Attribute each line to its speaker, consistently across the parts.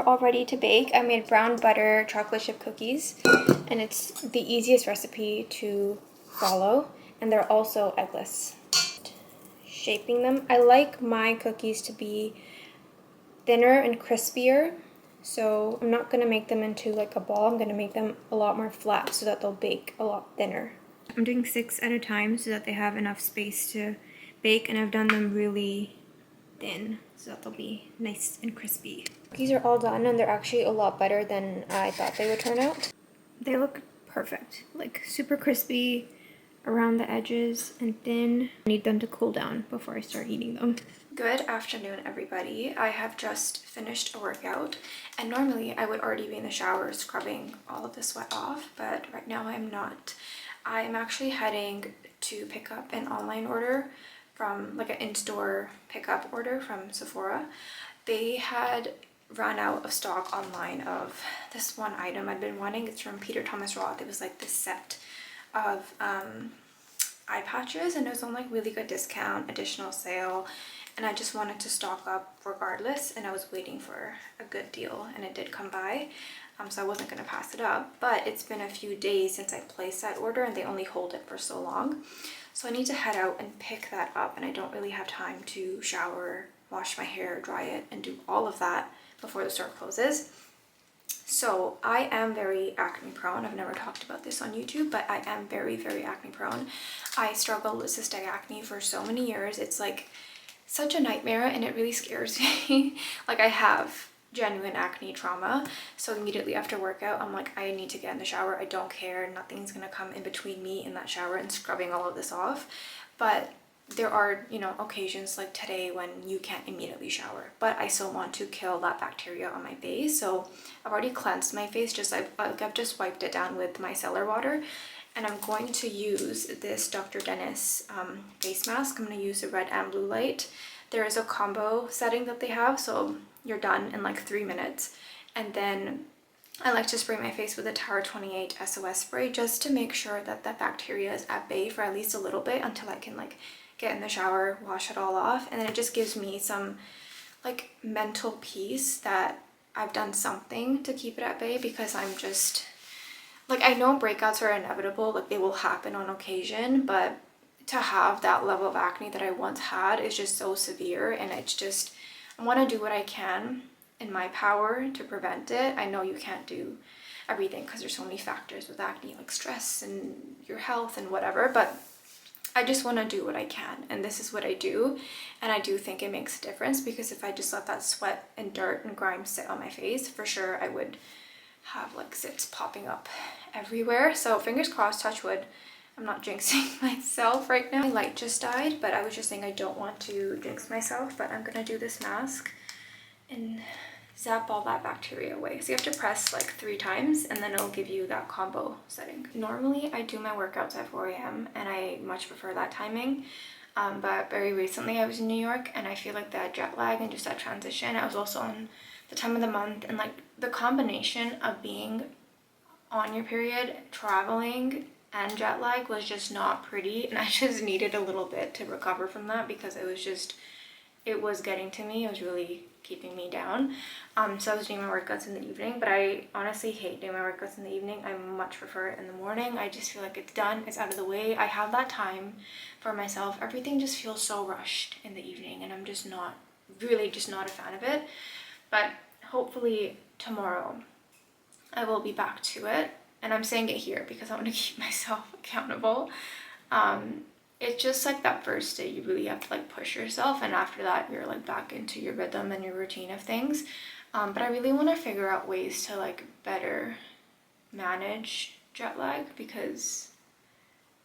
Speaker 1: all ready to bake. I made brown butter chocolate chip cookies, and it's the easiest recipe to follow, and they're also eggless. Shaping them. I like my cookies to be thinner and crispier, so I'm not going to make them into like a ball. I'm going to make them a lot more flat so that they'll bake a lot thinner. I'm doing 6 at a time so that they have enough space to bake, and I've done them really thin so that they'll be nice and crispy. Cookies are all done, and they're actually a lot better than I thought they would turn out. They look perfect, like super crispy around the edges and thin. I need them to cool down before I start eating them. Good afternoon, everybody. I have just finished a workout, and normally I would already be in the shower scrubbing all of the sweat off, but right now I'm not. I'm actually heading to pick up an online order from like an in-store pickup order from Sephora. They had run out of stock online of this one item I'd been wanting. It's from Peter Thomas Roth. It was like this set of eye patches, and it was on like really good discount, additional sale, and I just wanted to stock up regardless, and I was waiting for a good deal, and it did come by, so I wasn't going to pass it up. But it's been a few days since I placed that order, and they only hold it for so long, so I need to head out and pick that up, and I don't really have time to shower, wash my hair, dry it, and do all of that before the store closes. So I am very acne prone. I've never talked about this on YouTube, but I am very, very acne prone. I struggled with cystic acne for so many years. It's like such a nightmare, and it really scares me. Like, I have genuine acne trauma, so immediately after workout I'm like, I need to get in the shower. I don't care, nothing's gonna come in between me and that shower and scrubbing all of this off. But there are, you know, occasions like today when you can't immediately shower, but I still want to kill that bacteria on my face. So I've already cleansed my face, I've just wiped it down with micellar water, and I'm going to use this Dr. Dennis face mask. I'm going to use the red and blue light. There is a combo setting that they have, so you're done in like 3 minutes. And then I like to spray my face with a Tower 28 SOS spray just to make sure that that bacteria is at bay for at least a little bit until I can like get in the shower, wash it all off, and then it just gives me some like mental peace that I've done something to keep it at bay, because I'm just like, I know breakouts are inevitable, like they will happen on occasion, but to have that level of acne that I once had is just so severe, and it's just, I want to do what I can in my power to prevent it. I know you can't do everything because there's so many factors with acne, like stress and your health and whatever, but I just want to do what I can, and this is what I do, and I do think it makes a difference, because if I just let that sweat and dirt and grime sit on my face, for sure I would have like zits popping up everywhere. So fingers crossed, touch wood, I'm not jinxing myself right now. My light just died, but I was just saying I don't want to jinx myself, but I'm gonna do this mask and zap all that bacteria away. So you have to press like 3 times, and then it'll give you that combo setting. Normally I do my workouts at 4 a.m. and I much prefer that timing, but very recently I was in New York, and I feel like that jet lag and just that transition, I was also on the time of the month, and like the combination of being on your period, traveling, and jet lag was just not pretty, and I just needed a little bit to recover from that, because it was getting to me. It was really keeping me down. So I was doing my workouts in the evening, but I honestly hate doing my workouts in the evening. I much prefer it in the morning. I just feel like it's done, it's out of the way, I have that time for myself. Everything just feels so rushed in the evening, and I'm just not, really just not a fan of it. But hopefully tomorrow I will be back to it, and I'm saying it here because I want to keep myself accountable. It's just like that first day you really have to like push yourself, and after that you're like back into your rhythm and your routine of things. But I really want to figure out ways to like better manage jet lag, because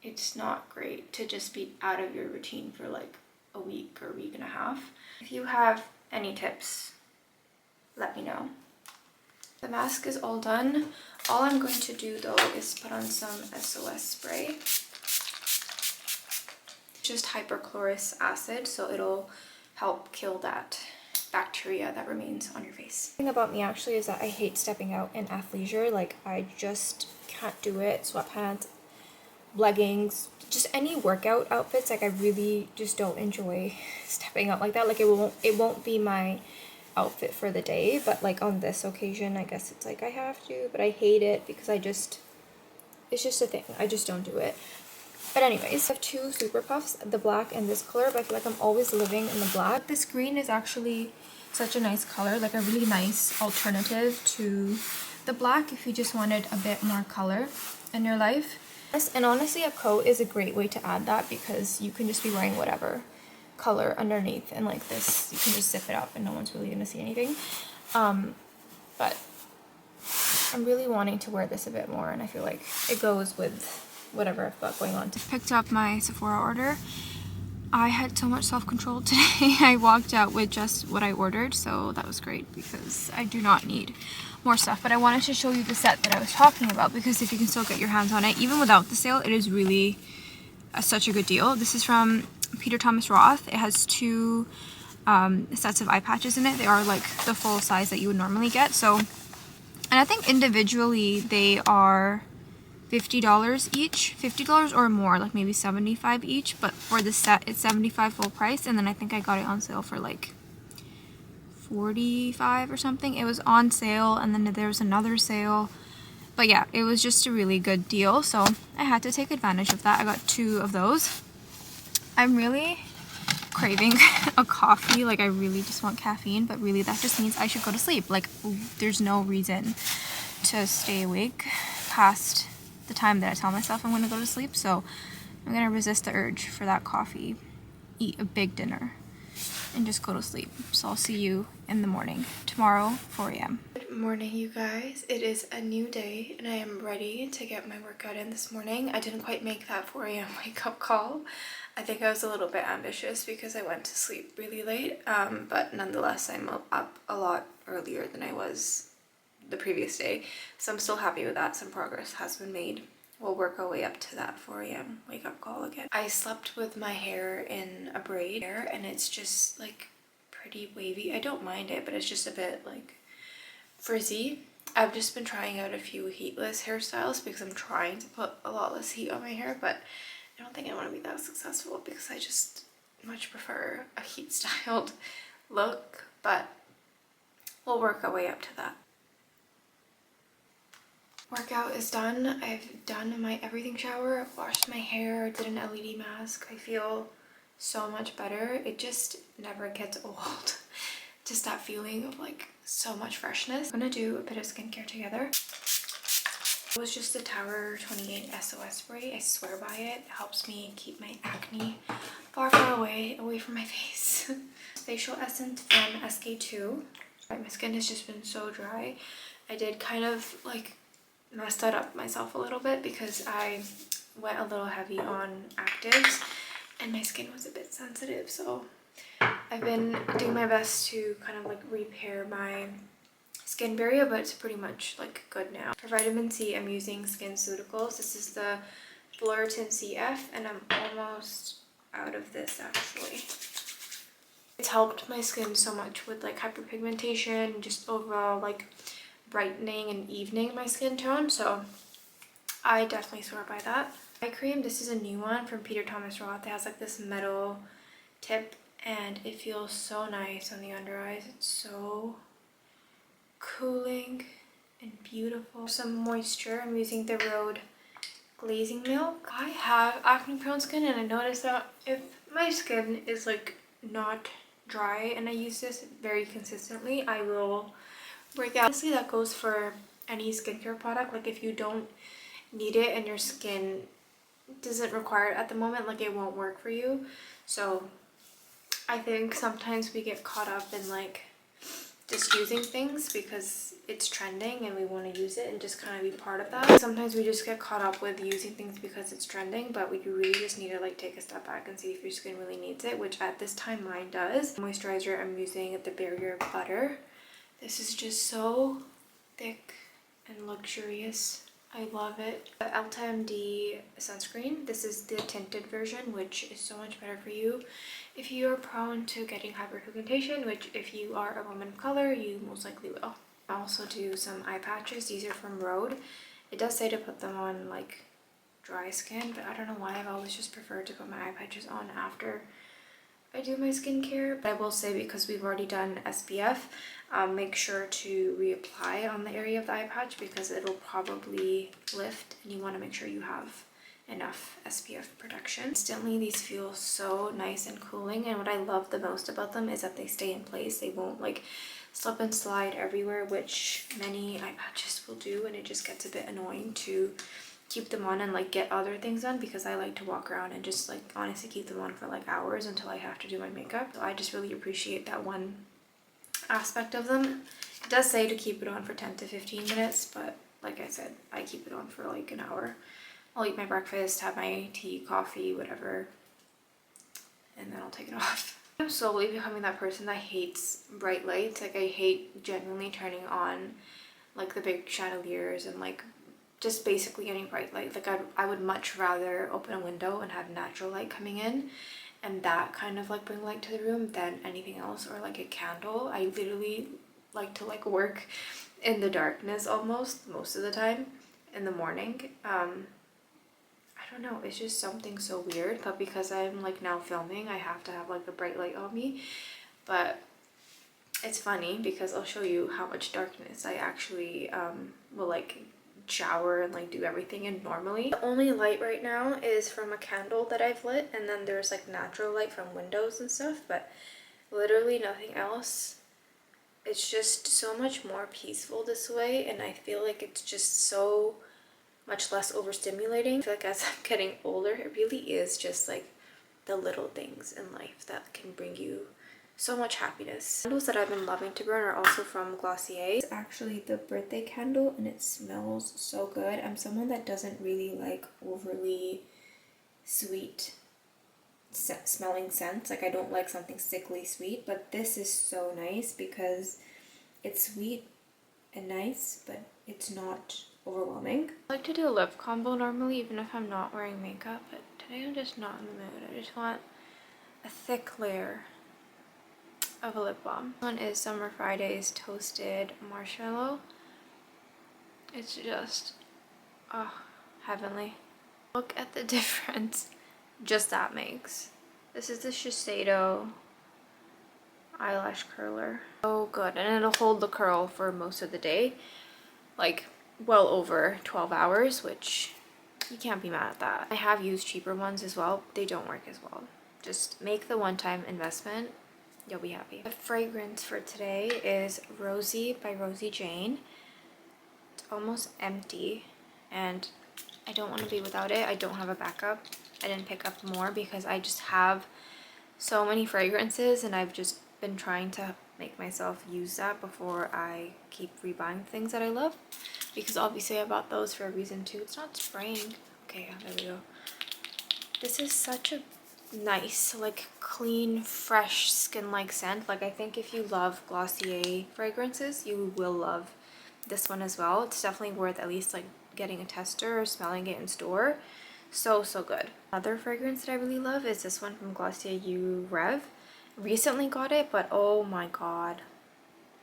Speaker 1: it's not great to just be out of your routine for like a week or a week and a half. If you have any tips, let me know. The mask is all done. All I'm going to do though is put on some SOS spray. Just hypochlorous acid, so it'll help kill that bacteria that remains on your face. The thing about me actually is that I hate stepping out in athleisure. Like, I just can't do it. Sweatpants, leggings, just any workout outfits, like I really just don't enjoy stepping out like that. Like, it won't be my outfit for the day, but like on this occasion I guess it's like I have to, but I hate it because it's just a thing. I just don't do it. But anyways, I have two Super Puffs, the black and this color, but I feel like I'm always living in the black. This green is actually such a nice color, like a really nice alternative to the black if you just wanted a bit more color in your life. Yes, and honestly a coat is a great way to add that because you can just be wearing whatever color underneath, and like this you can just zip it up and no one's really gonna see anything. But I'm really wanting to wear this a bit more, and I feel like it goes with whatever I've got going on. Picked up my Sephora order. I had so much self-control today. I walked out with just what I ordered, so that was great because I do not need more stuff. But I wanted to show you the set that I was talking about because if you can still get your hands on it, even without the sale, it is really such a good deal. This is from Peter Thomas Roth. It has two sets of eye patches in it. They are like the full size that you would normally get. So, and I think individually they are $50 each, $50 or more, like maybe $75 each, but for the set it's $75 full price, and then I think I got it on sale for like $45 or something. It was on sale, and then there was another sale, but yeah, it was just a really good deal, so I had to take advantage of that. I got two of those. I'm really craving a coffee, like I really just want caffeine, but really that just means I should go to sleep. Like there's no reason to stay awake past the time that I tell myself I'm going to go to sleep, so I'm going to resist the urge for that coffee, eat a big dinner, and just go to sleep. So I'll see you in the morning tomorrow, 4 a.m. Good morning, you guys. It is a new day and I am ready to get my workout in this morning. I didn't quite make that 4 a.m. wake up call. I think I was a little bit ambitious because I went to sleep really late, but nonetheless I'm up a lot earlier than I was the previous day, so I'm still happy with that. Some progress has been made. We'll work our way up to that 4 a.m. wake up call again. I slept with my hair in a braid and it's just like pretty wavy. I don't mind it, but it's just a bit like frizzy. I've just been trying out a few heatless hairstyles because I'm trying to put a lot less heat on my hair, but I don't think I want to be that successful because I just much prefer a heat styled look, but we'll work our way up to that. Workout is done. I've done my everything shower. I've washed my hair, did an LED mask. I feel so much better. It just never gets old. Just that feeling of like so much freshness. I'm gonna do a bit of skincare together. It was just the Tower 28 SOS spray. I swear by it. It helps me keep my acne far, far away from my face. Facial essence from SK2. My skin has just been so dry. I did kind of like messed that up myself a little bit because I went a little heavy on actives and my skin was a bit sensitive, so I've been doing my best to kind of like repair my skin barrier, but it's pretty much like good now. For vitamin C, I'm using SkinCeuticals. This is the Floritin CF and I'm almost out of this actually. It's helped my skin so much with like hyperpigmentation, just overall like brightening and evening my skin tone, so I definitely swear by that. Eye cream, this is a new one from Peter Thomas Roth. It has like this metal tip and it feels so nice on the under eyes. It's so cooling and beautiful. Some moisture, I'm using the Rhode Glazing Milk. I have acne prone skin and I noticed that if my skin is like not dry and I use this very consistently, I will break out. Honestly, that goes for any skincare product. Like if you don't need it and your skin doesn't require it at the moment, like it won't work for you. So I think sometimes we get caught up in like just using things because it's trending and we want to use it and just kind of be part of that. Sometimes we just get caught up with using things because it's trending, but we really just need to like take a step back and see if your skin really needs it, which at this time mine does. Moisturizer, I'm using the Barrier Butter. This is just so thick and luxurious. I love it. The Elta MD sunscreen. This is the tinted version, which is so much better for you if you are prone to getting hyperpigmentation, which if you are a woman of color, you most likely will. I also do some eye patches. These are from Rhode. It does say to put them on like dry skin, but I don't know why I've always just preferred to put my eye patches on after I do my skincare. But I will say, because we've already done SPF, make sure to reapply on the area of the eye patch because it'll probably lift, and you want to make sure you have enough SPF protection. Instantly, these feel so nice and cooling, and what I love the most about them is that they stay in place. They won't like slip and slide everywhere, which many eye patches will do, and it just gets a bit annoying to keep them on and like get other things done, because I like to walk around and just like honestly keep them on for like hours until I have to do my makeup. So I just really appreciate that one aspect of them. It does say to keep it on for 10 to 15 minutes, but like I said, I keep it on for like an hour. I'll eat my breakfast, have my tea, coffee, whatever, and then I'll take it off. I'm slowly becoming that person that hates bright lights. Like I hate genuinely turning on like the big chandeliers and like just basically any bright light. Like I would much rather open a window and have natural light coming in and that kind of like bring light to the room than anything else, or like a candle. I literally like to like work in the darkness almost most of the time in the morning. I don't know, it's just something so weird, but because I'm like now filming, I have to have like a bright light on me. But it's funny because I'll show you how much darkness I actually will like shower and like do everything in normally. The only light right now is from a candle that I've lit, and then there's like natural light from windows and stuff, but literally nothing else. It's just so much more peaceful this way, and I feel like it's just so much less overstimulating. I feel like as I'm getting older, it really is just like the little things in life that can bring you so much happiness. Candles that I've been loving to burn are also from Glossier. It's actually the birthday candle, and it smells so good. I'm someone that doesn't really like overly sweet smelling scents. Like I don't like something sickly sweet, but this is so nice because it's sweet and nice, but it's not overwhelming. I like to do a lip combo normally even if I'm not wearing makeup, but today I'm just not in the mood. I just want a thick layer of a lip balm. This one is Summer Fridays Toasted Marshmallow. It's just, oh, heavenly. Look at the difference just that makes. This is the Shiseido eyelash curler. So good, and it'll hold the curl for most of the day, like well over 12 hours, which you can't be mad at that. I have used cheaper ones as well. They don't work as well. Just make the one-time investment. You'll be happy. The fragrance for today is Rosie by Rosie Jane. It's almost empty, and I don't want to be without it. I don't have a backup. I didn't pick up more because I just have so many fragrances, and I've just been trying to make myself use that before I keep rebuying things that I love, because obviously I bought those for a reason too. It's not spraying. Okay, there we go. This is such a nice, like clean, fresh skin-like scent. Like I think if you love Glossier fragrances, you will love this one as well. It's definitely worth at least like getting a tester or smelling it in store. So good. Another fragrance that I really love is this one from Glossier You Rev. Recently got it, but oh my god,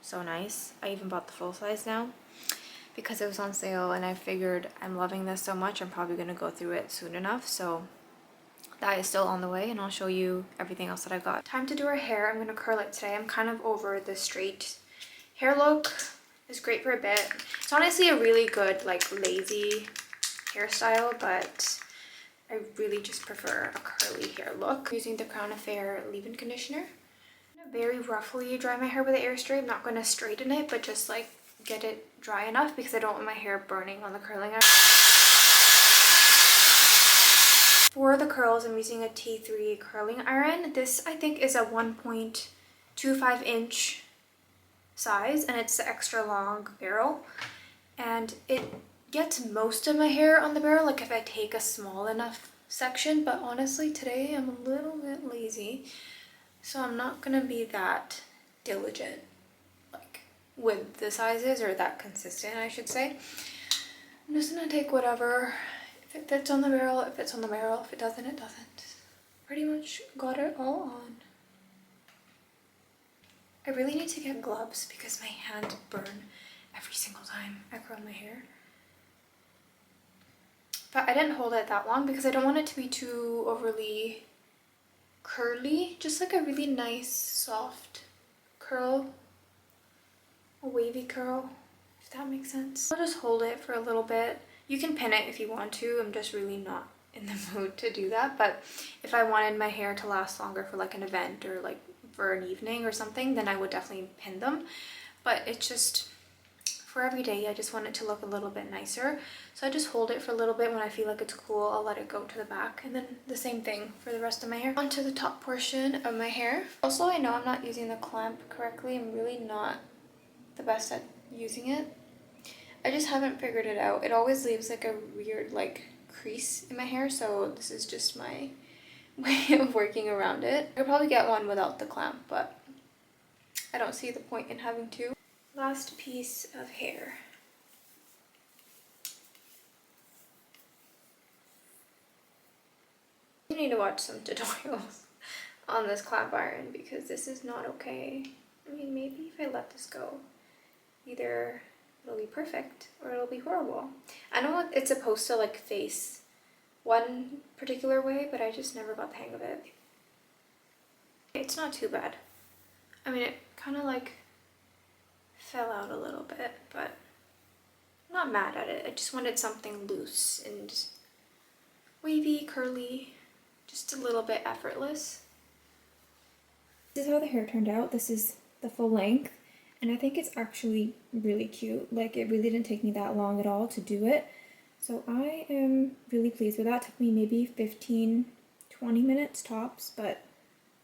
Speaker 1: so nice. I even bought the full size now because it was on sale, and I figured I'm loving this so much I'm probably going to go through it soon enough. So that is still on the way, and I'll show you everything else that I got. Time to do our hair. I'm going to curl it today. I'm kind of over the straight hair look. It's great for a bit. It's honestly a really good like lazy hairstyle, but I really just prefer a curly hair look. I'm using the Crown Affair leave-in conditioner. I'm going to very roughly dry my hair with an air straight. I'm not going to straighten it, but just like get it dry enough because I don't want my hair burning on the curling iron. For the curls, I'm using a T3 curling iron. This I think is a 1.25 inch size, and it's the extra long barrel, and it gets most of my hair on the barrel like if I take a small enough section. But honestly today I'm a little bit lazy, so I'm not gonna be that diligent like with the sizes, or that consistent I should say. I'm just gonna take whatever. If it fits on the barrel, it fits on the barrel. If it doesn't, it doesn't. Pretty much got it all on. I really need to get gloves because my hands burn every single time I curl my hair. But I didn't hold it that long because I don't want it to be too overly curly, just like a really nice soft curl, a wavy curl, if that makes sense. I'll just hold it for a little bit. You can pin it if you want to. I'm just really not in the mood to do that, but if I wanted my hair to last longer for like an event or like for an evening or something, then I would definitely pin them. But it's just for every day, I just want it to look a little bit nicer. So I just hold it for a little bit. When I feel like it's cool, I'll let it go to the back, and then the same thing for the rest of my hair. Onto the top portion of my hair. Also, I know I'm not using the clamp correctly. I'm really not the best at using it. I just haven't figured it out. It always leaves like a weird like crease in my hair, so this is just my way of working around it. I could probably get one without the clamp, but I don't see the point in having two. Last piece of hair. You need to watch some tutorials on this clamp iron because this is not okay. I mean, maybe if I let this go, either it'll be perfect or it'll be horrible. I know it's supposed to like face one particular way, but I just never got the hang of it. It's not too bad. I mean, it kind of like fell out a little bit, but I'm not mad at it. I just wanted something loose and wavy, curly, just a little bit effortless. This is how the hair turned out. This is the full length, and I think it's actually really cute. Like, it really didn't take me that long at all to do it. So I am really pleased with that. It took me maybe 15-20 minutes tops, but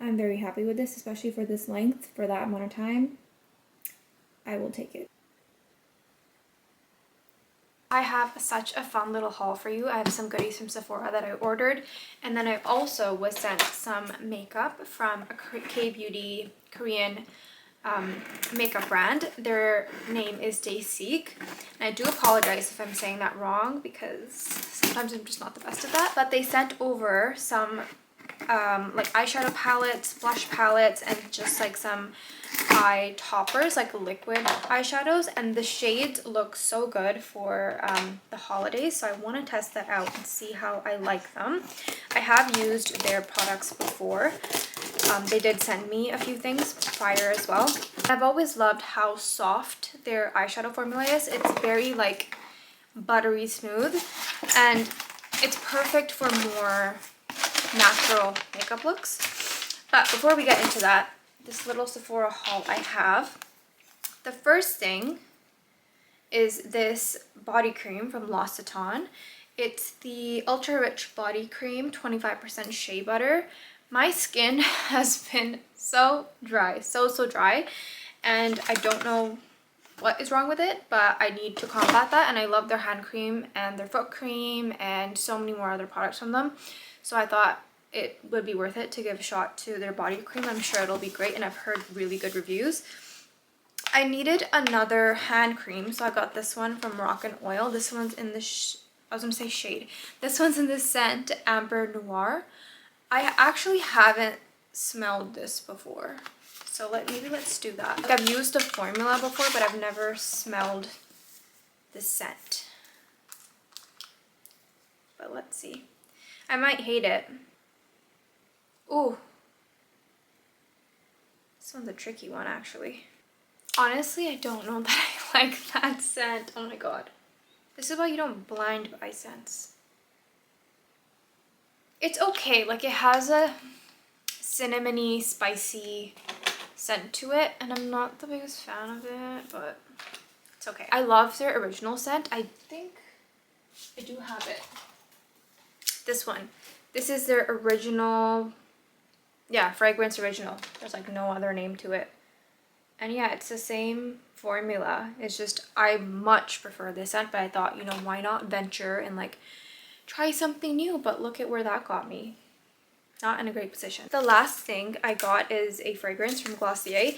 Speaker 1: I'm very happy with this, especially for this length, for that amount of time. I will take it. I have such a fun little haul for you. I have some goodies from Sephora that I ordered, and then I also was sent some makeup from a K-beauty Korean makeup brand. Their name is Dayseek, and I do apologize if I'm saying that wrong because sometimes I'm just not the best at that. But they sent over some like eyeshadow palettes, blush palettes, and just like some eye toppers, like liquid eyeshadows, and the shades look so good for the holidays, so I want to test that out and see how I like them. I have used their products before. They did send me a few things prior as well. I've always loved how soft their eyeshadow formula is. It's very like buttery smooth, and it's perfect for more natural makeup looks. But before we get into that, this little Sephora haul I have. The first thing is this body cream from L'Occitane. It's the Ultra Rich Body Cream, 25% shea butter. My skin has been so dry, so dry, and I don't know what is wrong with it, but I need to combat that, and I love their hand cream and their foot cream and so many more other products from them. So I thought it would be worth it to give a shot to their body cream. I'm sure it'll be great, and I've heard really good reviews. I needed another hand cream, so I got this one from Rock and Oil. This one's in the I was gonna say shade. This one's in the scent Amber Noir. I actually haven't smelled this before, so maybe let's do that. Like, I've used the formula before, but I've never smelled the scent. But let's see. I might hate it. Ooh. This one's a tricky one, actually. Honestly, I don't know that I like that scent. Oh my god. This is why you don't blind buy scents. It's okay. Like, it has a cinnamony, spicy scent to it, and I'm not the biggest fan of it, but it's okay. I love their original scent. I think I do have it. This one. This is their original, yeah, fragrance original. There's like no other name to it. And yeah, it's the same formula. It's just, I much prefer this scent, but I thought, you know, why not venture and like try something new? But look at where that got me. Not in a great position. The last thing I got is a fragrance from Glossier.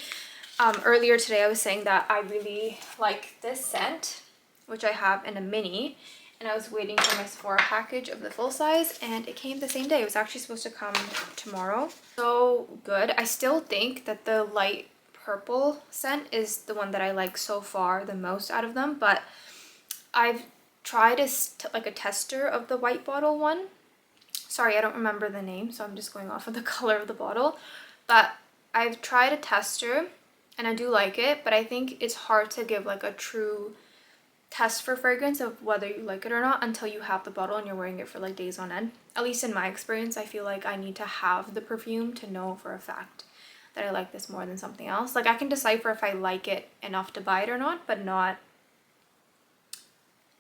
Speaker 1: Earlier today I was saying that I really like this scent, which I have in a mini, and I was waiting for my Sephora package of the full size, and it came the same day. It was actually supposed to come tomorrow. So good. I still think that the light purple scent is the one that I like so far the most out of them, but I've tried like a tester of the white bottle one, Sorry, I don't remember the name, so I'm just going off of the color of the bottle. But I've tried a tester and I do like it, but I think it's hard to give like a true test for fragrance of whether you like it or not until you have the bottle and you're wearing it for like days on end. At least in my experience, I feel like I need to have the perfume to know for a fact that I like this more than something else. Like I can decipher if I like it enough to buy it or not, but not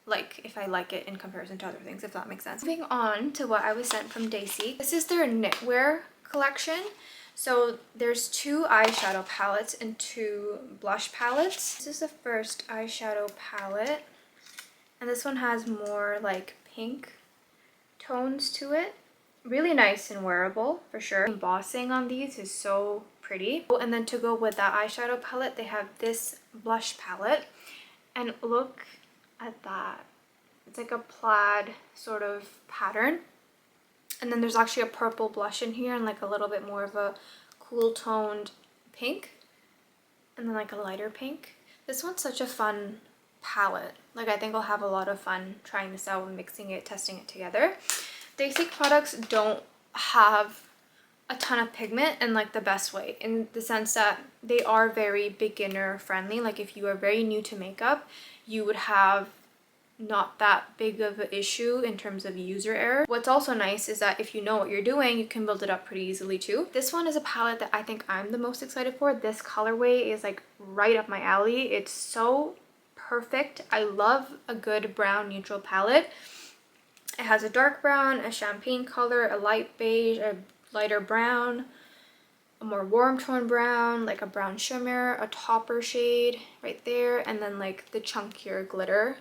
Speaker 1: like if I like it in comparison to other things, if that makes sense. Moving on to what I was sent from Daisy. This is their knitwear collection. So there's 2 eyeshadow palettes and 2 blush palettes. This is the first eyeshadow palette, and this one has more like pink tones to it. Really nice and wearable for sure. Embossing on these is so pretty. Oh, and then to go with that eyeshadow palette, they have this blush palette, and look at that. It's like a plaid sort of pattern. And then there's actually a purple blush in here and like a little bit more of a cool toned pink. And then like a lighter pink. This one's such a fun palette. Like I think I'll have a lot of fun trying this out and mixing it, testing it together. Basic products don't have a ton of pigment in like the best way, in the sense that they are very beginner friendly. Like if you are very new to makeup, you would have not that big of an issue in terms of user error. What's also nice is that if you know what you're doing, you can build it up pretty easily too. This one is a palette that I think I'm the most excited for. This colorway is like right up my alley. It's so perfect. I love a good brown neutral palette. It has a dark brown, a champagne color, a light beige, a lighter brown, a more warm tone brown, like a brown shimmer, a topper shade right there, and then like the chunkier glitter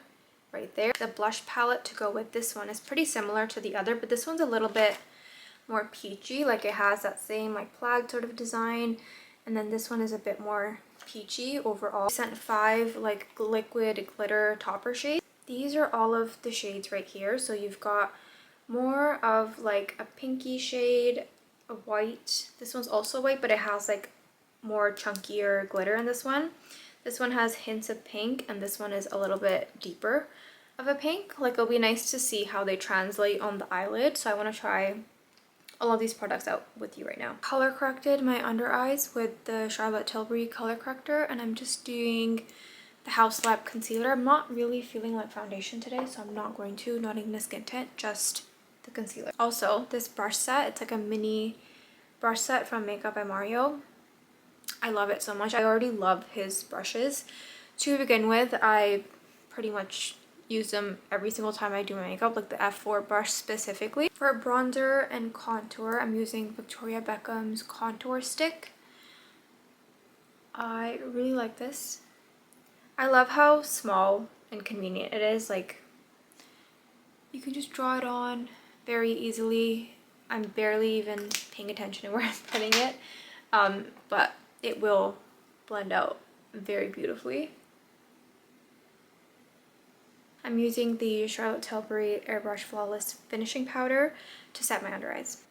Speaker 1: right there. The blush palette to go with this one is pretty similar to the other, but this one's a little bit more peachy. Like it has that same like plaid sort of design, and then this one is a bit more peachy overall. I sent 5 like liquid glitter topper shades. These are all of the shades right here. So you've got more of like a pinky shade, a white. This one's also white, but it has like more chunkier glitter in this one. This one has hints of pink, and this one is a little bit deeper of a pink. Like it'll be nice to see how they translate on the eyelid. So I want to try all of these products out with you right now. Color corrected my under eyes with the Charlotte Tilbury color corrector, and I'm just doing the House Lab concealer. I'm not really feeling like foundation today, so I'm not going to, not even a skin tint, just the concealer. Also, this brush set, it's like a mini brush set from Makeup by Mario. I love it so much. I already love his brushes. To begin with, I pretty much use them every single time I do my makeup, like the F4 brush specifically. For bronzer and contour, I'm using Victoria Beckham's contour stick. I really like this. I love how small and convenient it is. Like you can just draw it on very easily. I'm barely even paying attention to where I'm putting it, but it will blend out very beautifully. I'm using the Charlotte Tilbury Airbrush Flawless Finishing Powder to set my under eyes.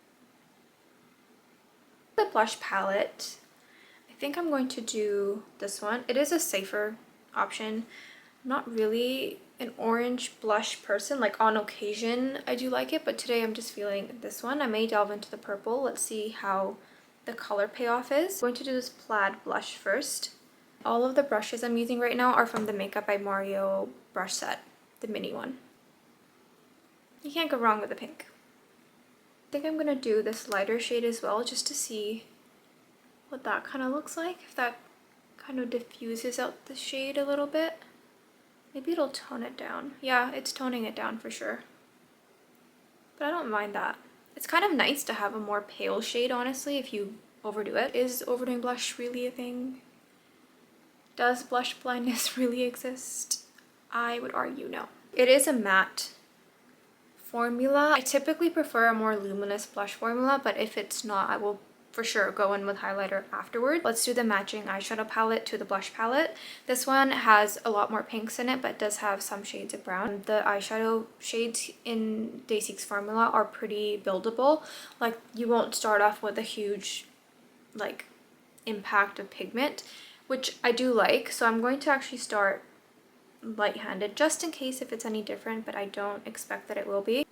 Speaker 1: The blush palette, I think I'm going to do this one. It is a safer option. I'm not really an orange blush person. Like on occasion I do like it, but today I'm just feeling this one. I may delve into the purple. Let's see how the color payoff is. I'm going to do this plaid blush first. All of the brushes I'm using right now are from the Makeup by Mario brush set, the mini one. You can't go wrong with the pink. I think I'm gonna do this lighter shade as well, just to see what that kind of looks like. If that kind of diffuses out the shade a little bit. Maybe it'll tone it down. Yeah, it's toning it down for sure. But I don't mind that. It's kind of nice to have a more pale shade, honestly, if you overdo it. Is overdoing blush really a thing? Does blush blindness really exist? I would argue no. It is a matte formula. I typically prefer a more luminous blush formula, but if it's not, I will for sure go in with highlighter afterward. Let's do the matching eyeshadow palette to the blush palette. This one has a lot more pinks in it, but does have some shades of brown. The eyeshadow shades in Day 6 formula are pretty buildable. Like you won't start off with a huge like impact of pigment, which I do like. So I'm going to actually start light-handed just in case if it's any different, but I don't expect that it will be.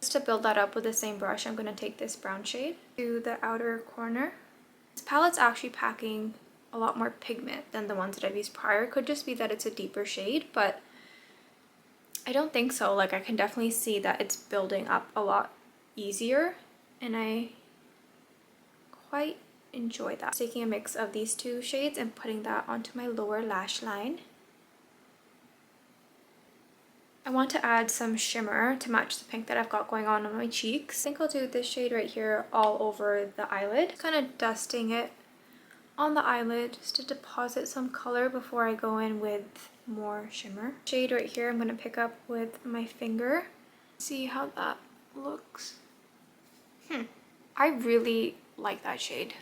Speaker 1: To build that up with the same brush, I'm going to take this brown shade to the outer corner. This palette's actually packing a lot more pigment than the ones that I've used prior. It could just be that it's a deeper shade, but I don't think so. Like, I can definitely see that it's building up a lot easier, and I quite enjoy that. Taking a mix of these two shades and putting that onto my lower lash line. I want to add some shimmer to match the pink that I've got going on my cheeks. I think I'll do this shade right here all over the eyelid. Kind of dusting it on the eyelid just to deposit some color before I go in with more shimmer. Shade right here I'm going to pick up with my finger. See how that looks. I really like that shade.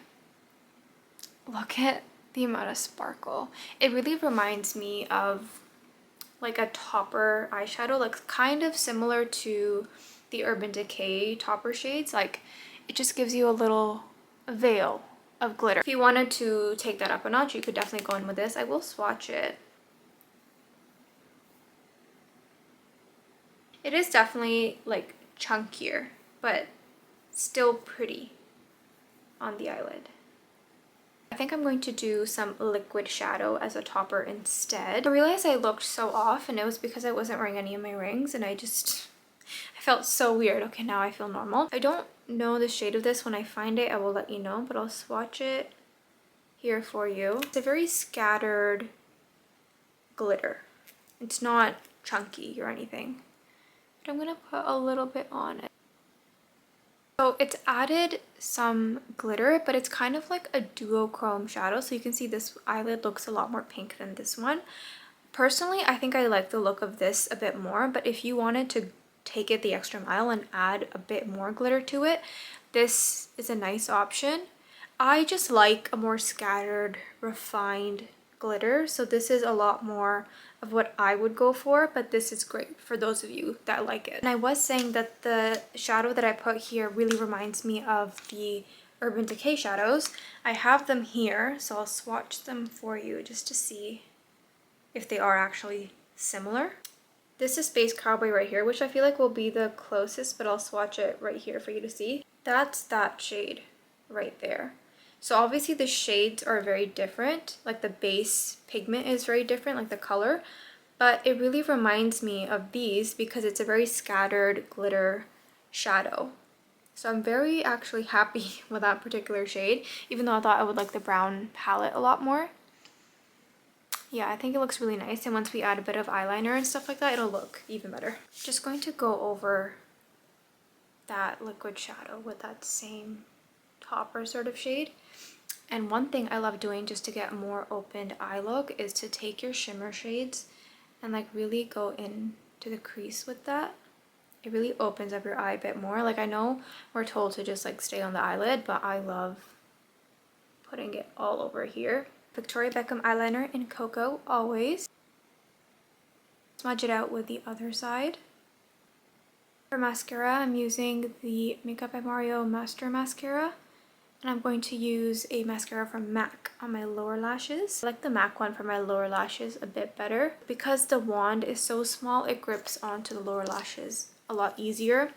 Speaker 1: Look at the amount of sparkle. It really reminds me of like a topper eyeshadow, like kind of similar to the Urban Decay topper shades. Like, it just gives you a little veil of glitter. If you wanted to take that up a notch, you could definitely go in with this. I will swatch it. It is definitely like chunkier, but still pretty on the eyelid. I think I'm going to do some liquid shadow as a topper instead. I realized I looked so off, and it was because I wasn't wearing any of my rings, and I felt so weird. Okay, now I feel normal. I don't know the shade of this. When I find it, I will let you know, but I'll swatch it here for you. It's a very scattered glitter. It's not chunky or anything, but I'm gonna put a little bit on it. So it's added some glitter, but it's kind of like a duochrome shadow. So you can see this eyelid looks a lot more pink than this one. Personally, I think I like the look of this a bit more, but if you wanted to take it the extra mile and add a bit more glitter to it, this is a nice option. I just like a more scattered, refined glitter, so this is a lot more of what I would go for, but this is great for those of you that like it. And I was saying that the shadow that I put here really reminds me of the Urban Decay shadows. I have them here, so I'll swatch them for you just to see if they are actually similar. This is Space Cowboy right here, which I feel like will be the closest, but I'll swatch it right here for you to see. That's that shade right there. So obviously the shades are very different, like the base pigment is very different, like the color, but it really reminds me of these because it's a very scattered glitter shadow. So I'm very actually happy with that particular shade, even though I thought I would like the brown palette a lot more. Yeah, I think it looks really nice, and once we add a bit of eyeliner and stuff like that, it'll look even better. Just going to go over that liquid shadow with that same topper sort of shade. And one thing I love doing just to get a more opened eye look is to take your shimmer shades and like really go in to the crease with that. It really opens up your eye a bit more. Like, I know we're told to just like stay on the eyelid, but I love putting it all over here. Victoria Beckham eyeliner in Cocoa, always. Smudge it out with the other side. For mascara, I'm using the Makeup by Mario Master Mascara. And I'm going to use a mascara from MAC on my lower lashes. I like the MAC one for my lower lashes a bit better. Because the wand is so small, it grips onto the lower lashes a lot easier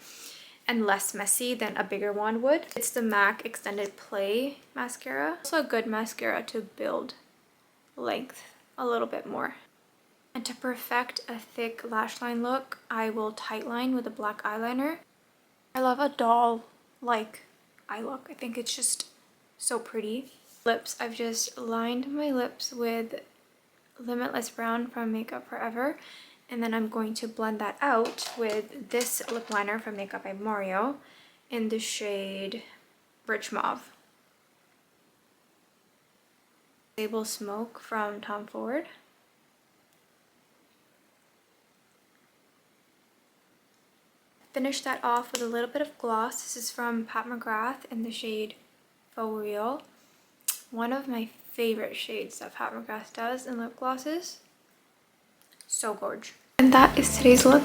Speaker 1: and less messy than a bigger wand would. It's the MAC Extended Play mascara. Also a good mascara to build length a little bit more. And to perfect a thick lash line look, I will tightline with a black eyeliner. I love a doll-like eye look. I think it's just so pretty. Lips, I've just lined my lips with Limitless Brown from Makeup Forever, and then I'm going to blend that out with this lip liner from Makeup by Mario in the shade Rich Mauve. Sable Smoke from Tom Ford. Finish that off with a little bit of gloss. This is from Pat McGrath in the shade Faux Real. One of my favorite shades that Pat McGrath does in lip glosses. So gorgeous. And that is today's look.